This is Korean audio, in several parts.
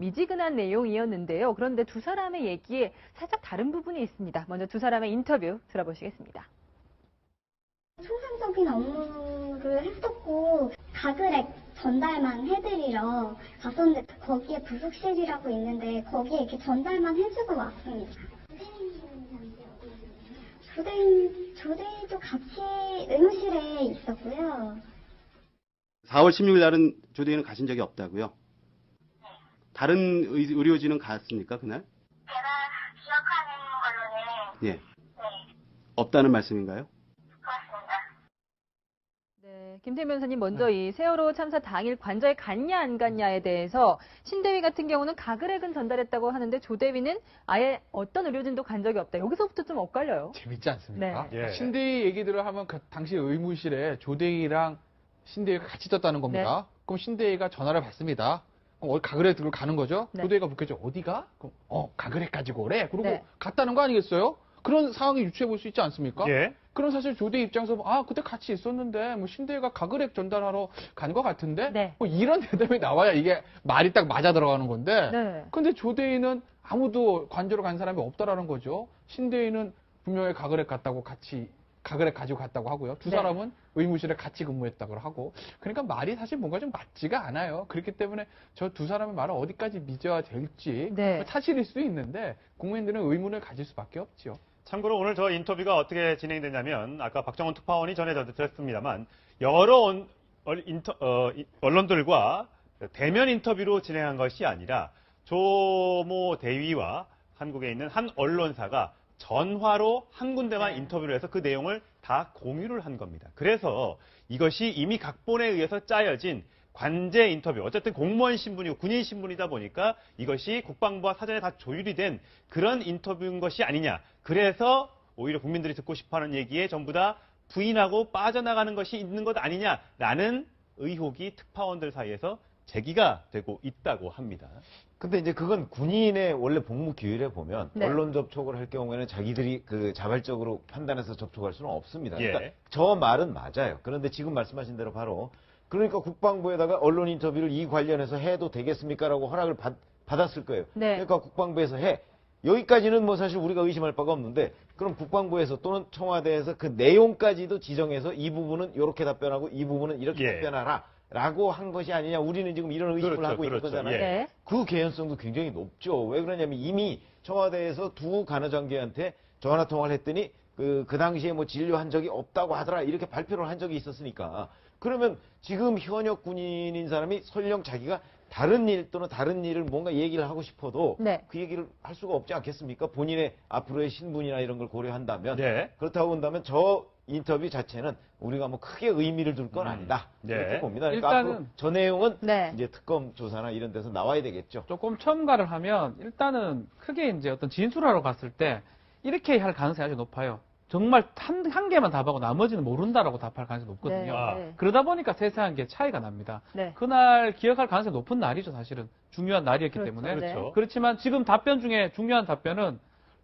미지근한 내용이었는데요. 그런데 두 사람의 얘기에 살짝 다른 부분이 있습니다. 먼저 두 사람의 인터뷰 들어보시겠습니다. 총괄적인 업무를 했었고 가글액 전달만 해드리러 갔었는데 거기에 부속실이라고 있는데 거기에 이렇게 전달만 해주고 왔습니다. 조대인도 같이 의무실에 있었고요. 4월 16일 날은 조대인은 가신 적이 없다고요? 다른 의료진은 갔습니까, 그날? 제가 기억하는 걸로는 예. 없다는 말씀인가요? 네, 김태현 변호사님 먼저 이 세월호 참사 당일 관저에 갔냐 안 갔냐에 대해서 신대위 같은 경우는 가글액은 전달했다고 하는데 조대위는 아예 어떤 의료진도 간 적이 없다. 여기서부터 좀 엇갈려요. 재밌지 않습니까? 네. 예. 신대위 얘기들을 하면 그 당시 의무실에 조대위랑 신대위가 같이 있었다는 겁니다. 그럼 신대위가 전화를 받습니다. 그럼 가글에 들고 가는 거죠? 네. 조대위가 묻겠죠. 어디가? 그럼 가글에 가지고 오래? 그리고 네. 갔다는 거 아니겠어요? 그런 상황이 유추해 볼 수 있지 않습니까? 예. 그럼 사실 조대 입장에서 그때 같이 있었는데 뭐 신대위가 가글액 전달하러 간 것 같은데 네. 뭐 이런 대답이 나와야 이게 말이 딱 맞아 들어가는 건데 네. 근데 조대위는 아무도 관저로 간 사람이 없다라는 거죠. 신대위는 분명히 가글액 가지고 갔다고 하고요. 두 네. 사람은 의무실에 같이 근무했다고 하고 그러니까 말이 사실 뭔가 좀 맞지가 않아요. 그렇기 때문에 저 두 사람의 말을 어디까지 믿어야 될지 네. 사실일 수 있는데 국민들은 의문을 가질 수밖에 없죠. 참고로 오늘 저 인터뷰가 어떻게 진행됐냐면 아까 박정원 특파원이 전해드렸습니다만 여러 언론들과 대면 인터뷰로 진행한 것이 아니라 조모 대위와 한국에 있는 한 언론사가 전화로 한 군데만 인터뷰를 해서 그 내용을 다 공유를 한 겁니다. 그래서 이것이 이미 각본에 의해서 짜여진 관제 인터뷰, 어쨌든 공무원 신분이고 군인 신분이다 보니까 이것이 국방부와 사전에 다 조율이 된 그런 인터뷰인 것이 아니냐. 그래서 오히려 국민들이 듣고 싶어하는 얘기에 전부 다 부인하고 빠져나가는 것이 있는 것 아니냐라는 의혹이 특파원들 사이에서 제기가 되고 있다고 합니다. 근데 이제 그건 군인의 원래 복무 규율에 보면 네. 언론 접촉을 할 경우에는 자기들이 자발적으로 판단해서 접촉할 수는 없습니다. 예. 그러니까 저 말은 맞아요. 그런데 지금 말씀하신 대로 바로 그러니까 국방부에다가 언론 인터뷰를 이 관련해서 해도 되겠습니까라고 허락을 받았을 거예요. 네. 그러니까 국방부에서 해. 여기까지는 뭐 사실 우리가 의심할 바가 없는데 그럼 국방부에서 또는 청와대에서 그 내용까지도 지정해서 이 부분은 이렇게 답변하고 이 부분은 이렇게 예. 답변하라. 라고 한 것이 아니냐. 우리는 지금 이런 의심을 그렇죠, 하고 있는 그렇죠. 거잖아요. 예. 네. 그 개연성도 굉장히 높죠. 왜 그러냐면 이미 청와대에서 두 간호장교한테 전화 통화를 했더니 그 당시에 뭐 진료한 적이 없다고 하더라. 이렇게 발표를 한 적이 있었으니까. 그러면 지금 현역 군인인 사람이 설령 자기가 다른 일 또는 다른 일을 뭔가 얘기를 하고 싶어도 네. 그 얘기를 할 수가 없지 않겠습니까? 본인의 앞으로의 신분이나 이런 걸 고려한다면. 예. 그렇다고 본다면 저 인터뷰 자체는 우리가 뭐 크게 의미를 둘 건 아니다. 예. 이렇게 봅니다. 그러니까 일단은 앞으로 저 내용은 네. 이제 특검 조사나 이런 데서 나와야 되겠죠. 조금 첨가를 하면 일단은 크게 이제 어떤 진술하러 갔을 때 이렇게 할 가능성이 아주 높아요. 정말 한 개만 답하고 나머지는 모른다라고 답할 가능성이 높거든요. 네. 그러다 보니까 세세한 게 차이가 납니다. 네. 그날 기억할 가능성이 높은 날이죠, 사실은. 중요한 날이었기 그렇죠. 때문에. 그렇죠. 그렇지만 지금 답변 중에 중요한 답변은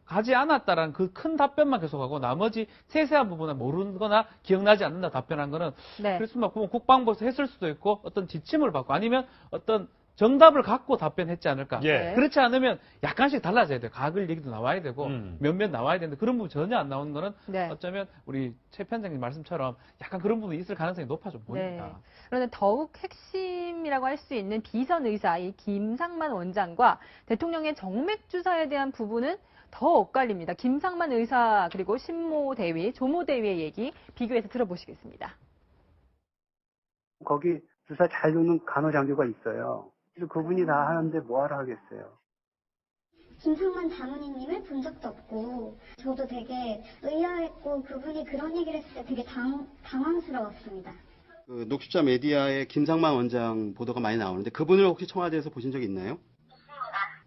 가지 않았다라는 그 큰 답변만 계속하고 나머지 세세한 부분은 모르거나 기억나지 않는다 답변한 거는 네. 그래서 막 국방부에서 했을 수도 있고 어떤 지침을 받고 아니면 어떤 정답을 갖고 답변했지 않을까. 예. 그렇지 않으면 약간씩 달라져야 돼요. 가글 얘기도 나와야 되고 음. 몇몇 나와야 되는데 그런 부분 전혀 안 나오는 거는 네. 어쩌면 우리 최 편장님 말씀처럼 약간 그런 부분이 있을 가능성이 높아져 보입니다. 네. 그런데 더욱 핵심이라고 할 수 있는 비선 의사 이 김상만 원장과 대통령의 정맥 주사에 대한 부분은 더 엇갈립니다. 김상만 의사 그리고 신모 대위, 조모 대위의 얘기 비교해서 들어보시겠습니다. 거기 주사 잘 놓는 간호장교가 있어요. 그래서 그분이 다 하는데 뭐하러 하겠어요. 김상만 자문위님을 본 적도 없고 저도 되게 의아했고 그분이 그런 얘기를 했을 때 되게 당황스러웠습니다. 그 녹취자 메디아에 김상만 원장 보도가 많이 나오는데 그분을 혹시 청와대에서 보신 적이 있나요? 있습니다.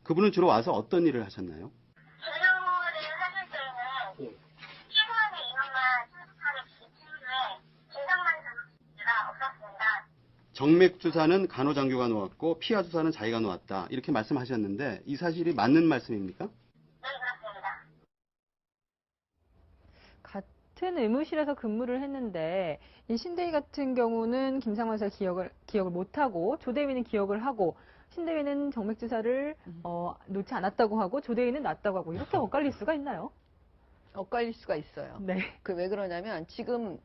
그분은 주로 와서 어떤 일을 하셨나요? 진료를 하실 때는 피부원의 인원만 하는 기준에 김상만 자문위가 없었습니다. 정맥 주사는 간호장교가 놓았고 피하 주사는 자기가 놓았다. 이렇게 말씀하셨는데 이 사실이 맞는 말씀입니까? 네, 그렇습니다. 같은 의무실에서 근무를 했는데 이 신대위 같은 경우는 김상만 의사 기억을 못하고 조대위는 기억을 하고 신대위는 정맥 주사를 놓지 않았다고 하고 조대위는 놨다고 하고 이렇게 엇갈릴 수가 있나요? 엇갈릴 수가 있어요. 네. 그 왜 그러냐면 지금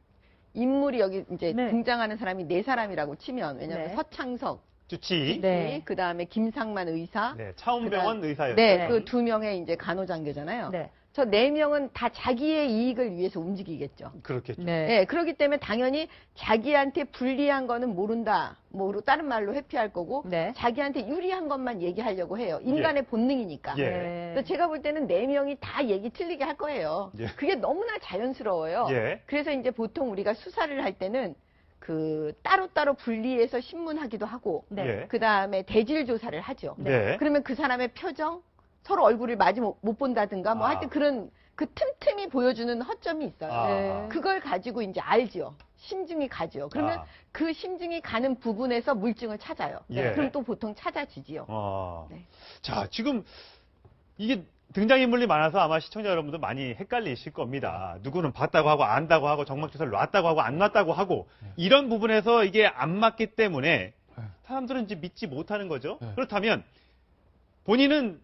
인물이 여기 이제 네. 등장하는 사람이 네 사람이라고 치면 왜냐하면 네. 서창석, 주치. 네. 그 다음에 김상만 의사, 네, 차원병원 의사였죠. 네, 그 두 명의 이제 간호장교잖아요. 네. 저 네 명은 다 자기의 이익을 위해서 움직이겠죠. 그렇겠죠. 네. 네, 그렇기 때문에 당연히 자기한테 불리한 거는 모른다. 뭐 다른 말로 회피할 거고 네. 자기한테 유리한 것만 얘기하려고 해요. 인간의 본능이니까. 예. 네. 그래서 제가 볼 때는 네 명이 다 얘기 틀리게 할 거예요. 예. 그게 너무나 자연스러워요. 예. 그래서 이제 보통 우리가 수사를 할 때는 그 따로따로 분리해서 신문하기도 하고 네. 예. 그 다음에 대질 조사를 하죠. 네. 그러면 그 사람의 표정, 서로 얼굴을 마주 못 본다든가 뭐 아. 하여튼 그런 그 틈틈이 보여주는 허점이 있어요. 아. 네. 그걸 가지고 이제 알죠. 심증이 가죠. 그러면 아. 그 심증이 가는 부분에서 물증을 찾아요. 예. 그럼 또 보통 찾아지지요. 네. 자, 지금 이게 등장인물이 많아서 아마 시청자 여러분들 많이 헷갈리실 겁니다. 누구는 봤다고 하고 안다고 하고 정맥주사를 놨다고 하고 안 놨다고 하고 이런 부분에서 이게 안 맞기 때문에 사람들은 이제 믿지 못하는 거죠. 네. 그렇다면 본인은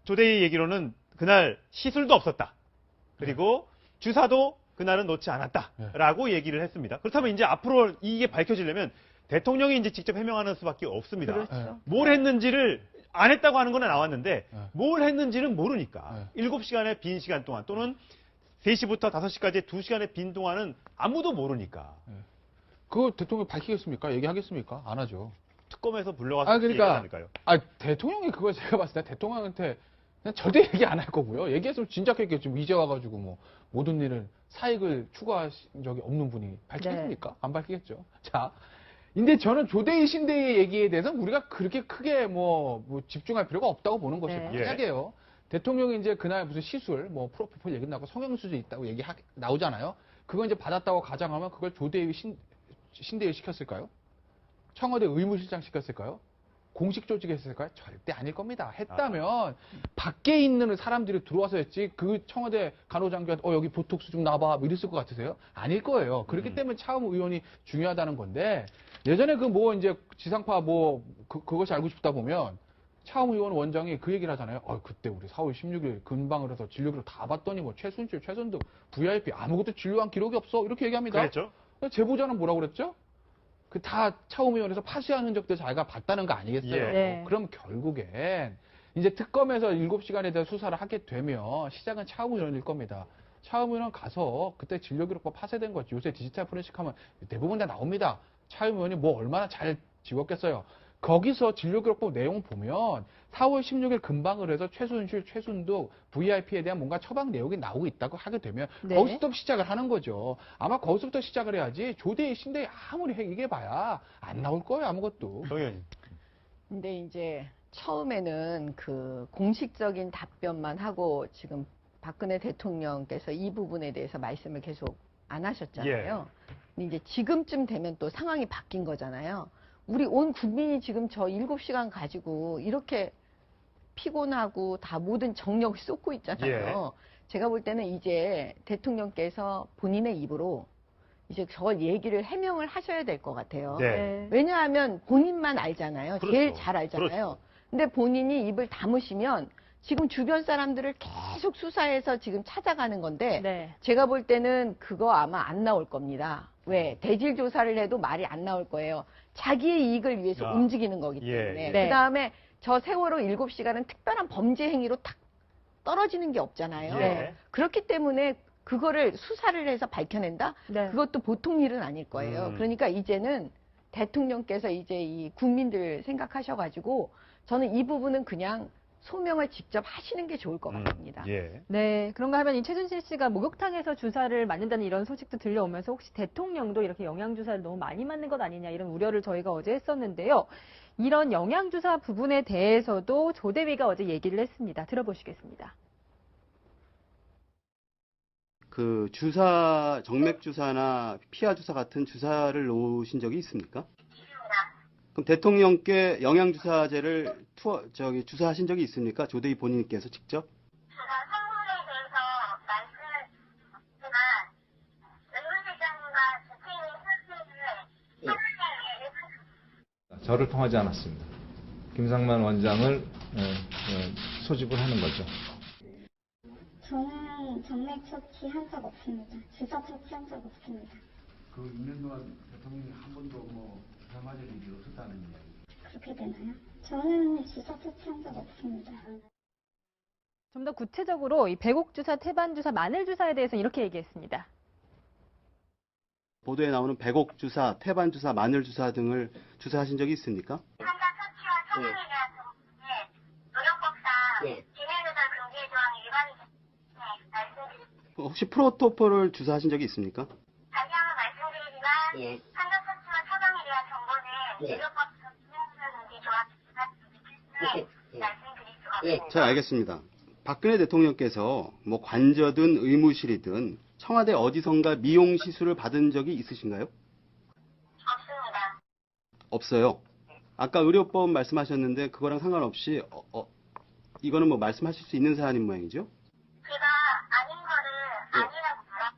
조대희 얘기로는 그날 시술도 없었다. 그리고 주사도 그날은 놓지 않았다라고 얘기를 했습니다. 그렇다면 이제 앞으로 이게 밝혀지려면 대통령이 이제 직접 해명하는 수밖에 없습니다. 그렇죠. 뭘 했는지를 안 했다고 하는 거는 나왔는데 네. 뭘 했는지는 모르니까 7시간의 빈 시간 동안 또는 3시부터 5시까지 2시간의 빈 동안은 아무도 모르니까 그거 대통령 밝히겠습니까? 얘기하겠습니까? 안 하죠. 특검에서 불러가서 아, 그러니까, 얘기하지 않을까요? 대통령이 그걸 제가 봤을 때 대통령한테 그냥 절대 얘기 안 할 거고요. 얘기했으면 진작 했겠죠. 이제 와가지고 뭐 모든 일을 사익을 추구하신 적이 없는 분이 밝히겠습니까? 안 밝히겠죠. 자, 근데 저는 조대희 신대희 얘기에 대해서는 우리가 그렇게 크게 뭐 집중할 필요가 없다고 보는 것이고 네. 만약에요. 대통령이 이제 그날 무슨 시술, 뭐 프로포폴 얘기 나고 성형수술 있다고 나오잖아요. 그거 이제 받았다고 가정하면 그걸 조대희 신대희 시켰을까요? 청와대 의무실장 시켰을까요? 공식 조직에 했을까요? 절대 아닐 겁니다. 했다면 밖에 있는 사람들이 들어와서 했지 그 청와대 간호장교한테 여기 보톡스 좀 놔봐 뭐 이랬을 것 같으세요? 아닐 거예요. 그렇기 때문에 차움 의원이 중요하다는 건데 예전에 그 뭐 이제 지상파 그것이 알고 싶다 보면 차움 의원 원장이 그 얘기를 하잖아요. 그때 우리 4월 16일 근방을 해서 진료기록 다 봤더니 뭐 최순실, 최선득, VIP 아무것도 진료한 기록이 없어 이렇게 얘기합니다. 그랬죠? 제보자는 뭐라고 그랬죠? 그 다 차움위원회에서 파쇄한 흔적들 자기가 봤다는 거 아니겠어요? 예. 네. 그럼 결국엔 이제 특검에서 7시간에 대한 수사를 하게 되면 시작은 차움위원일 겁니다. 차움위원은 가서 그때 진료기록법 파쇄된 거지. 요새 디지털 포렌식 하면 대부분 다 나옵니다. 차움위원이 뭐 얼마나 잘 지웠겠어요. 거기서 진료기록법 내용 보면 4월 16일 근방을 해서 최순실, 최순득, VIP에 대한 뭔가 처방 내용이 나오고 있다고 하게 되면 네. 거기서부터 시작을 하는 거죠. 아마 거기서부터 시작을 해야지 조대희, 신대희 아무리 얘기해봐야 안 나올 거예요 아무것도. 정 의원님. 근데 이제 처음에는 그 공식적인 답변만 하고 지금 박근혜 대통령께서 이 부분에 대해서 말씀을 계속 안 하셨잖아요. 근데 이제 지금쯤 되면 또 상황이 바뀐 거잖아요. 우리 온 국민이 지금 저 7시간 가지고 이렇게 피곤하고 다 모든 정력을 쏟고 있잖아요. 제가 볼 때는 이제 대통령께서 본인의 입으로 이제 저걸 얘기를 해명을 하셔야 될 것 같아요. 네. 왜냐하면 본인만 알잖아요. 그렇죠. 제일 잘 알잖아요. 그렇죠. 근데 본인이 입을 다무시면 지금 주변 사람들을 계속 수사해서 지금 찾아가는 건데 네. 제가 볼 때는 그거 아마 안 나올 겁니다. 왜? 대질 조사를 해도 말이 안 나올 거예요. 자기의 이익을 위해서 움직이는 거기 때문에. 네. 그다음에 저 세월호 7시간은 특별한 범죄 행위로 탁 떨어지는 게 없잖아요. 예. 그렇기 때문에 그거를 수사를 해서 밝혀낸다? 네. 그것도 보통 일은 아닐 거예요. 그러니까 이제는 대통령께서 이제 이 국민들 생각하셔가지고 저는 이 부분은 그냥 소명을 직접 하시는 게 좋을 것 같습니다. 예. 네, 그런가 하면 이 최순실 씨가 목욕탕에서 주사를 맞는다는 이런 소식도 들려오면서 혹시 대통령도 이렇게 영양주사를 너무 많이 맞는 것 아니냐 이런 우려를 저희가 어제 했었는데요. 이런 영양주사 부분에 대해서도 조대위가 어제 얘기를 했습니다. 들어보시겠습니다. 그 주사, 정맥 주사나 피하 주사 같은 주사를 놓으신 적이 있습니까? 그럼 대통령께 영양주사제를 주사하신 적이 있습니까? 조대희 본인께서 직접? 제가 성분에 대해서 말씀을 제가 의무실장과 대통령이 설치를 저를 통하지 않았습니다. 김상만 원장을 소집을 하는 거죠. 저는 정맥 처치한 적 없습니다. 주사 처치한 적 없습니다. 그 2년 동안 대통령이 한 번도 주사 맞을 일이 없었다는 이야기. 그렇게 되나요? 저는 주사 처치한 적 없습니다. 좀 더 구체적으로 이 배곡 주사, 태반 주사, 마늘 주사에 대해서 이렇게 얘기했습니다. 보도에 나오는 배곡 주사, 태반 주사, 마늘 주사 등을 주사하신 적이 있습니까? 환자 처치와 처방에 대한 의료법상 비밀누설 금지 조항이 위반이 말씀드립니다. 혹시 프로토폴을 주사하신 적이 있습니까? 다시 한번 말씀드리지만 환자 처치와 처방에 대한 정보는 의료법상 비밀누설 금지 조항이 위반이 말씀드릴 수가 없습니다. 자, 알겠습니다. 박근혜 대통령께서 뭐 관저든 의무실이든 청와대 어디선가 미용 시술을 받은 적이 있으신가요? 없습니다. 없어요. 아까 의료법 말씀하셨는데 그거랑 상관없이 이거는 뭐 말씀하실 수 있는 사안인 모양이죠? 제가 아닌 거를 아니라고 말합니다.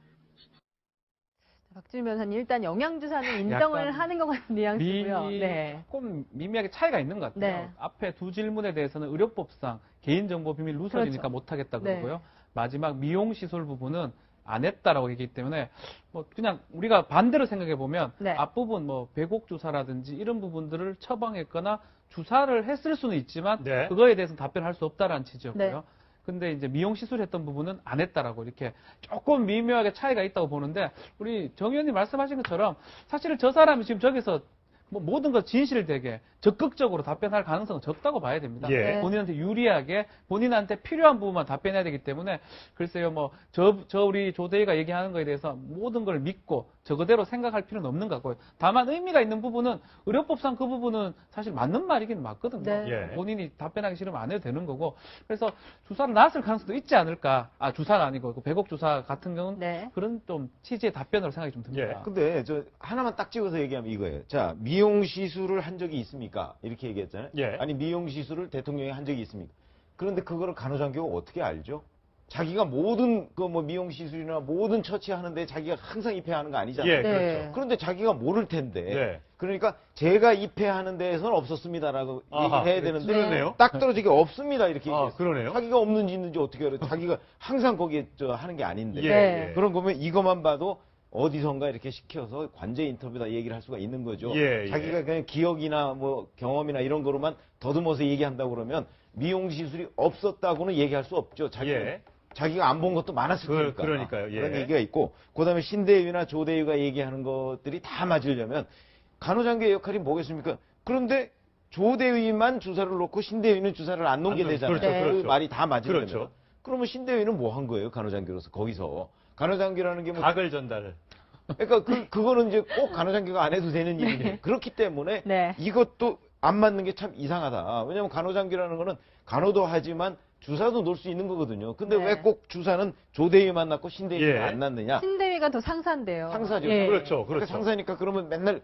박준일 변호사님, 일단 영양주사는 인정을 약간 하는 것 같은 뉘앙스고요. 네. 조금 미미하게 차이가 있는 것 같아요. 네. 앞에 두 질문에 대해서는 의료법상 개인정보 비밀 누설이니까 그렇죠. 못하겠다 네. 그러고요. 마지막 미용시술 부분은 안 했다라고 얘기했기 때문에 뭐 그냥 우리가 반대로 생각해 보면 네. 앞부분 뭐 배곡 주사라든지 이런 부분들을 처방했거나 주사를 했을 수는 있지만 네. 그거에 대해서는 답변할 수 없다라는 취지였고요. 네. 근데 이제 미용 시술했던 부분은 안 했다라고 이렇게 조금 미묘하게 차이가 있다고 보는데 우리 정 의원님 말씀하신 것처럼 사실은 저 사람이 지금 저기서 뭐 모든 것 진실되게 적극적으로 답변할 가능성은 적다고 봐야 됩니다. 예. 본인한테 유리하게 본인한테 필요한 부분만 답변해야 되기 때문에 글쎄요 뭐 저 우리 조대희가 얘기하는 거에 대해서 모든 걸 믿고 저 그대로 생각할 필요는 없는 것 같고요. 다만 의미가 있는 부분은 의료법상 그 부분은 사실 맞는 말이긴 맞거든요. 네. 예. 본인이 답변하기 싫으면 안 해도 되는 거고 그래서 주사를 놨을 가능성도 있지 않을까. 아 주사가 아니고 그 배곡 주사 같은 경우는 네. 그런 좀 취지의 답변으로 생각이 좀 듭니다. 예. 근데 저 하나만 딱 찍어서 얘기하면 이거예요. 자, 미용 시술을 한 적이 있습니까? 이렇게 얘기했잖아요. 예. 아니 미용 시술을 대통령이 한 적이 있습니까? 그런데 그거를 간호장교가 어떻게 알죠? 자기가 모든 그 뭐 미용 시술이나 모든 처치하는데 자기가 항상 입회하는 거 아니잖아요. 예, 네. 그렇죠. 그런데 자기가 모를 텐데. 네. 그러니까 제가 입회하는 데에서는 없었습니다라고 아하, 얘기해야 되는데 그러네요. 딱 떨어지게 없습니다 이렇게 아, 얘기했어요. 그러네요. 자기가 없는지 있는지 어떻게 알아요? 자기가 항상 거기에 하는 게 아닌데. 예, 네. 예. 그런 거면 이것만 봐도 어디선가 이렇게 시켜서 관제 인터뷰다 얘기를 할 수가 있는 거죠. 예, 예. 자기가 그냥 기억이나 뭐 경험이나 이런 거로만 더듬어서 얘기한다고 그러면 미용 시술이 없었다고는 얘기할 수 없죠. 예. 자기가 안 본 것도 많았을 테니까. 그러니까요. 예. 그런 얘기가 있고 그다음에 신대위나 조대위가 얘기하는 것들이 다 맞으려면 간호장교의 역할이 뭐겠습니까? 그런데 조대위만 주사를 놓고 신대위는 주사를 안 놓게 안 놓- 되잖아요. 그렇죠, 그 그렇죠. 말이 다 맞으려면. 그렇죠. 그러면 신대위는 뭐 한 거예요? 간호장교로서 거기서. 간호장교라는 게 뭐 각을 전달. 그러니까 그거는 이제 꼭 간호장교가 안 해도 되는 일이에요. 그렇기 때문에 네. 이것도 안 맞는 게 참 이상하다. 왜냐하면 간호장교라는 거는 간호도 하지만 주사도 놓을 수 있는 거거든요. 근데 네. 왜 꼭 주사는 조대위만 낳고 신대위가 예. 안 낳느냐? 신대위가 더 상사인데요. 상사죠. 예. 그렇죠. 그러니까 상사니까 그러면 맨날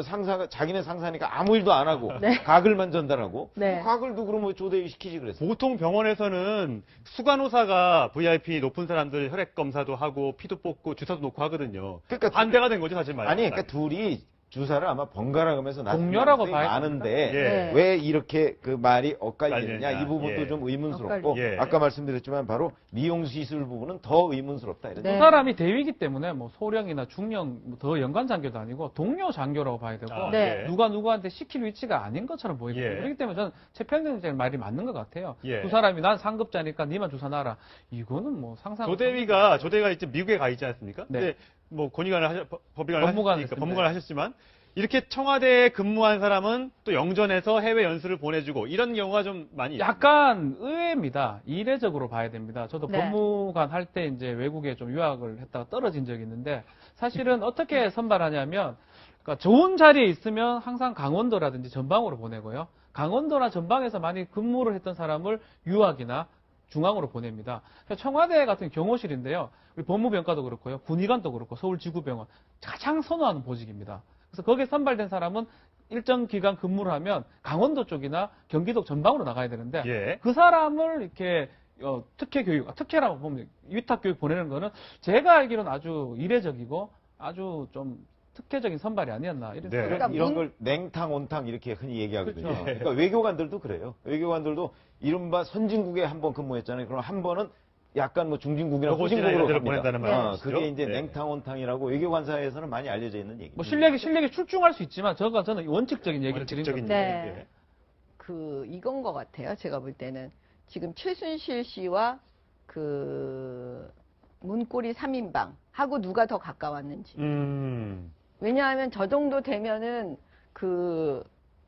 상사가 자기네 상사니까 아무 일도 안 하고 네. 가글만 전달하고 네. 그 가글도 그러면 조대위 시키지 그랬어요. 보통 병원에서는 수간호사가 VIP 높은 사람들 혈액 검사도 하고 피도 뽑고 주사도 놓고 하거든요. 그러니까 반대가 된 거죠, 사실 말하면. 아니 그러니까 둘이 주사를 아마 번갈아 가면서 동료라고 봐야 많은데 예. 왜 이렇게 그 말이 엇갈리느냐 엇갈리느냐. 이 부분도 예. 좀 의문스럽고 예. 아까 말씀드렸지만 바로 미용 시술 부분은 더 의문스럽다 이런. 네. 두 사람이 대위이기 때문에 뭐 소령이나 중령 뭐더 연관 장교도 아니고 동료 장교라고 봐야 되고 아, 네. 예. 누가 누구한테 시킬 위치가 아닌 것처럼 보이거든요. 예. 그렇기 때문에 저는 최평균적인 말이 맞는 것 같아요. 예. 두 사람이 난 상급자니까 니만 주사 놔라. 이거는 뭐 상상. 조대위가 이제 미국에 가 있지 않습니까? 네. 근데 뭐 법의관을 법무관 하셨으니까 했을 법무관을 하셨지만 이렇게 청와대에 근무한 사람은 또 영전에서 해외 연수를 보내주고 이런 경우가 좀 많이 약간 의외입니다. 이례적으로 봐야 됩니다. 저도 네. 법무관 할 때 이제 외국에 좀 유학을 했다가 떨어진 적이 있는데 사실은 어떻게 선발하냐면 그러니까 좋은 자리에 있으면 항상 강원도라든지 전방으로 보내고요. 강원도나 전방에서 많이 근무를 했던 사람을 유학이나 중앙으로 보냅니다. 청와대 같은 경호실인데요. 우리 법무병과도 그렇고요. 군의관도 그렇고 서울지구병원 가장 선호하는 보직입니다. 그래서 거기에 선발된 사람은 일정 기간 근무를 하면 강원도 쪽이나 경기도 전방으로 나가야 되는데 예. 그 사람을 이렇게 특혜 교육, 특혜라고 보면 위탁 교육 보내는 거는 제가 알기로는 아주 이례적이고 아주 좀 특혜적인 선발이 아니었나 이런 네. 생각이 그러니까 이런 걸 냉탕, 온탕 이렇게 흔히 얘기하거든요. 그렇죠. 그러니까 외교관들도 그래요. 외교관들도 이른바 선진국에 한 번 근무했잖아요. 그럼 한 번은 약간 뭐 중진국이나 로봇이나 후진국으로 이런 데를 갑니다. 보낸다는 말씀이시죠? 그게 이제 네. 냉탕, 온탕이라고 외교관사에서는 많이 알려져 있는 얘기입니다. 뭐 실력이 출중할 수 있지만 저는 원칙적인 얘기를 드린 원칙적인 겁니다. 네. 예. 그 이건 것 같아요. 제가 볼 때는 지금 최순실 씨와 그 문고리 3인방 하고 누가 더 가까웠는지. 왜냐하면 저 정도 되면은 그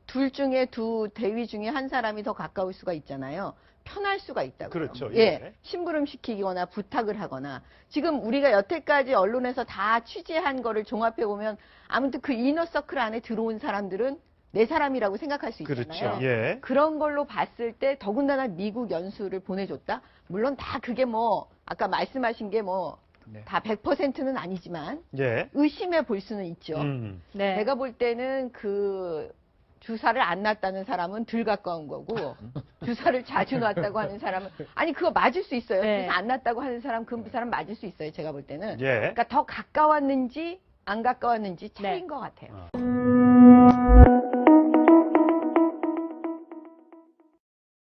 두 대위 중에 한 사람이 더 가까울 수가 있잖아요. 편할 수가 있다고요. 그렇죠. 예. 예. 심부름 시키거나 부탁을 하거나 지금 우리가 여태까지 언론에서 다 취재한 거를 종합해 보면 아무튼 그 이너서클 안에 들어온 사람들은 내 사람이라고 생각할 수 있잖아요. 그렇죠. 예. 그런 걸로 봤을 때 더군다나 미국 연수를 보내줬다. 물론 다 그게 뭐 아까 말씀하신 게 뭐 다 100%는 아니지만 예. 의심해 볼 수는 있죠. 네. 내가 볼 때는 그 주사를 안 놨다는 사람은 덜 가까운 거고 주사를 자주 놨다고 하는 사람은 아니 그거 맞을 수 있어요. 네. 주사 안 놨다고 하는 사람 그 사람 맞을 수 있어요. 제가 볼 때는. 예. 그러니까 더 가까웠는지 안 가까웠는지 차이인 네. 것 같아요.